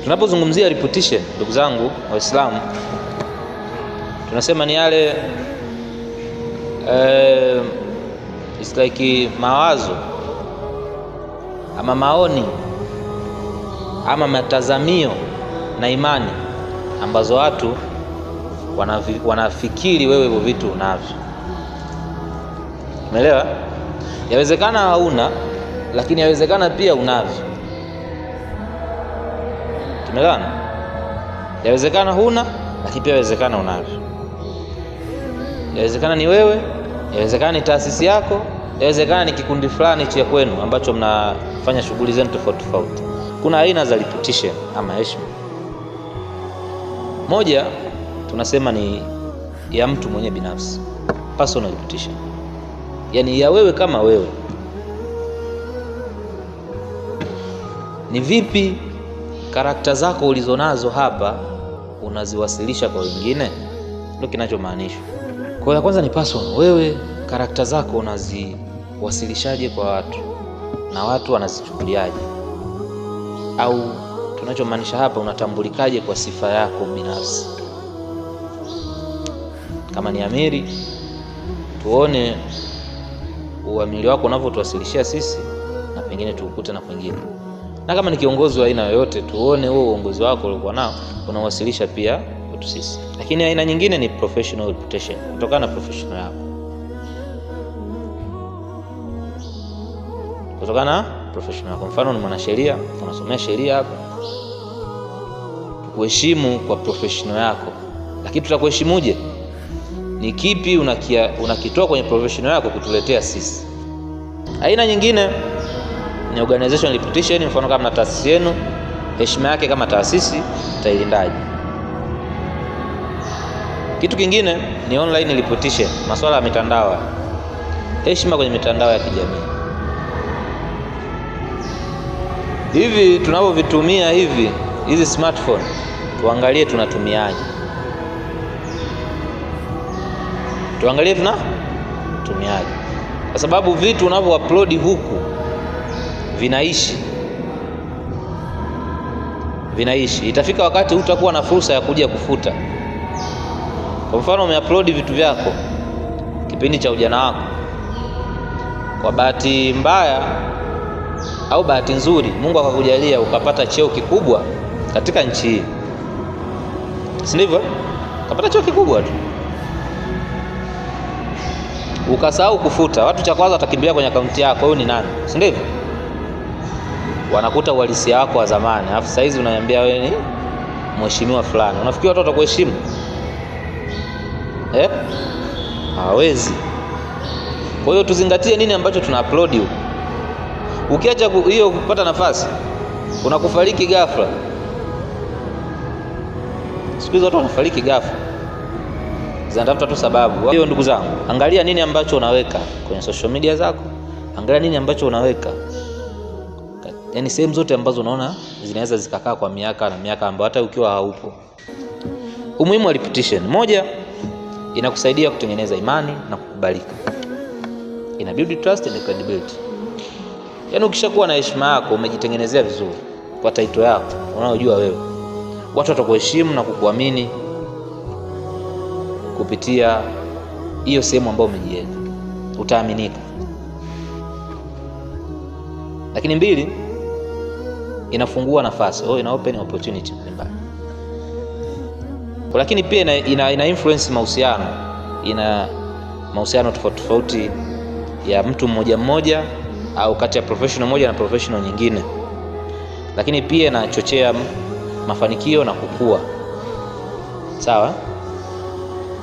Tunapozungumzia reputation, ndugu zangu Waislamu, tunasema ni yale it's like mawazo ama maoni ama matazamio na imani ambazo watu wanafikiri wewe hivyo vitu unavyo. Umeelewa? Yawezekana hauna, lakini yawezekana pia unavyo. Tumeelewana? Yawezekana huna, lakini pia yawezekana unavyo. Yawezekana ni wewe, yawezekana ni taasisi yako, yawezekana ni kikundi fulani cha kwenu ambacho mnafanya shughuli zenu tofauti tofauti. Kuna aina za reputation ama heshima. Moja tunasema ni ya mtu mwenye binafsi, personal reputation, yaani ya wewe kama wewe. Ni vipi karakta zako ulizonazo hapa unaziwasilisha kwa wengine? Ndio kinachomaanisha. Kwa hiyo kwanza ni personal, wewe karakta zako unaziwasilishaje kwa watu na watu wanazichukuliaje? Au tunachomaanisha hapa, unatambulikaje kwa sifa yako binafsi? Kama ni amiri, tuone uamiri wako unavyotuwasilishia sisi na pengine tuukute na kwingine. Na kama ni kiongozi wa aina yoyote, tuone huo uongozi wako uliokuwa nao unawasilisha pia kwetu sisi. Lakini aina nyingine ni professional reputation, kutokana na professional yako. Kutokana na professional yako. Mfano ni mwanasheria, unasomea sheria hapa. Kuheshimu kwa professional yako. Lakini tutakuheshimuje? Ni kipi unakitoa kwenye professional yako kutuletea sisi? Aina nyingine ni organization reputation. Mfano kama na taasisi yenu, heshima yake kama taasisi utailindaje? Kitu kingine ni online reputation, masuala ya mitandao, heshima kwenye mitandao ya kijamii. Hivi tunavyovitumia hizi smartphone, tuangalie tunatumiaje. Tuangalie tunatumiaje, kwa sababu vitu unavyo-upload huku vinaishi. Itafika wakati utakuwa na fursa ya kuja kufuta. Kwa mfano umeupload vitu vyako kipindi cha ujana wako, kwa bahati mbaya au bahati nzuri, Mungu akakujalia ukapata cheo kikubwa katika nchi hii, si ndivyo? Ukapata cheo kikubwa tu, ukasahau kufuta. Watu cha kwanza watakimbilia kwenye akaunti yako, huyu ni nani, si ndivyo? Wanakuta uhalisia wako wa zamani, alafu sasa hizi unaniambia wewe ni mheshimiwa fulani. Unafikiri watu watakuheshimu? Hawezi. Kwa hiyo tuzingatie nini ambacho tuna upload huko. Ukiacha hiyo kupata nafasi, unakufariki ghafla. Siku hizo watu wanafariki ghafla, zinatafuta tu sababu. Hiyo ndugu zangu, angalia nini ambacho unaweka kwenye social media zako. Angalia nini ambacho unaweka, yaani sehemu zote ambazo unaona zinaweza zikakaa kwa miaka na miaka, ambayo hata ukiwa haupo. Umuhimu wa reputation: moja, inakusaidia kutengeneza imani na kukubalika. Ina build trust and credibility. Yaani ukishakuwa na heshima yako, umejitengenezea vizuri kwa title yako unaojua wewe, watu watakuheshimu na kukuamini kupitia hiyo sehemu ambayo umejiweka, utaaminika. Lakini mbili, inafungua nafasi, ina open opportunity mbalimbali. Lakini pia ina influence mahusiano, ina mahusiano tofauti tofauti ya mtu mmoja mmoja au kati ya professional moja na professional nyingine. Lakini pia inachochea mafanikio na kukua. Sawa?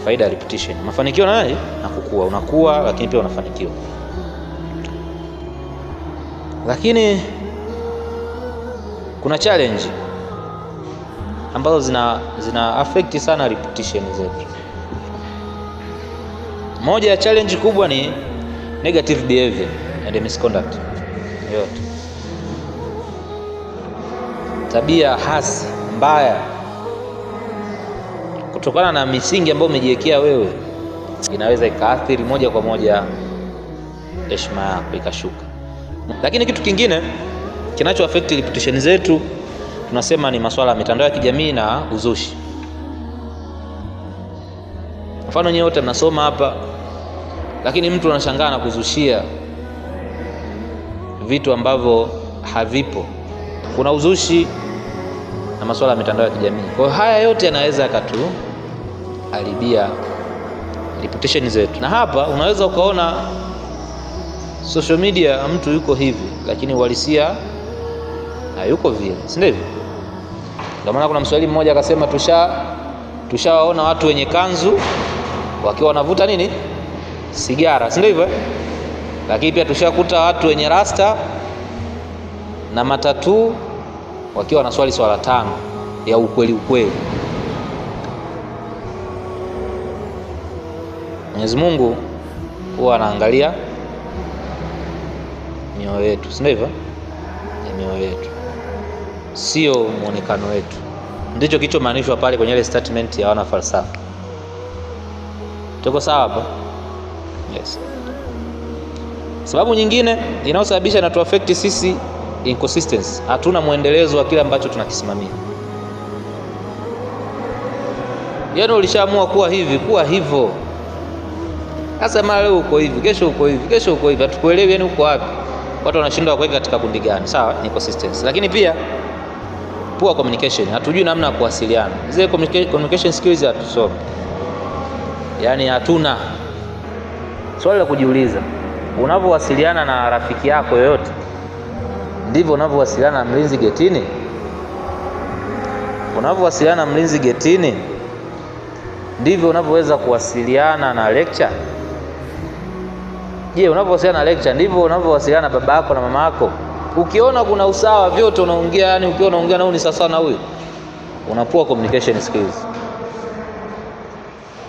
Faida ya reputation: mafanikio na kukua. Unakuwa lakini pia unafanikiwa. Lakini kuna challenge ambazo zina affect sana reputation zetu. Moja ya challenge kubwa ni negative behavior and misconduct. Yote tabia hasi mbaya kutokana na misingi ambayo umejiwekea wewe, inaweza ikaathiri moja kwa moja heshima yako ikashuka. Lakini kitu kingine kinacho affect reputation zetu tunasema ni masuala ya mitandao ya kijamii na uzushi. Mfano nyewe wote mnasoma hapa, lakini mtu anashangaa na kuzushia vitu ambavyo havipo. Kuna uzushi na masuala ya mitandao ya kijamii. Kwa hiyo haya yote yanaweza yakatuharibia reputation zetu. Na hapa unaweza ukaona social media mtu yuko hivi, lakini uhalisia hayuko vile, si ndivyo? Ndio maana kuna Mswahili mmoja akasema tushawaona watu wenye kanzu wakiwa wanavuta nini? Sigara, si ndivyo? Lakini pia tushakuta watu wenye rasta na matatu wakiwa wanaswali swala 5 ya ukweli. Mwenyezi Mungu huwa anaangalia mioyo yetu, si ndivyo? Mioyo yetu, sio muonekano wetu. Ndicho kilichomaanishwa pale kwenye ile statement ya wana falsafa. Tuko sawa hapa? Yes. Sababu nyingine inayosababisha na tuaffect sisi, inconsistency. Hatuna muendelezo wa kile ambacho tunakisimamia. Yaani ulishaamua kuwa hivi, kuwa hivyo. Sasa mara leo uko hivi, kesho uko hivi, kesho uko hivi. Hatukuelewi yani uko wapi. Watu wanashindwa kuweka katika kundi gani. Sawa, inconsistency. Lakini pia poor communication. Hatujui namna ya kuwasiliana. Zile communication skills hatusomi. Yaani hatuna. Swali la kujiuliza, unavyowasiliana na rafiki yako yoyote ndivyo unavyowasiliana na mlinzi getini? Unavyowasiliana na mlinzi getini ndivyo unavyoweza kuwasiliana na lecture? Je, unavyowasiliana na lecture ndivyo unavyowasiliana na baba yako na mama yako? Ukiona kuna usawa vyote unaongea, yani ukiona unaongea na huyu ni sawa na huyu, unapoa communication skills.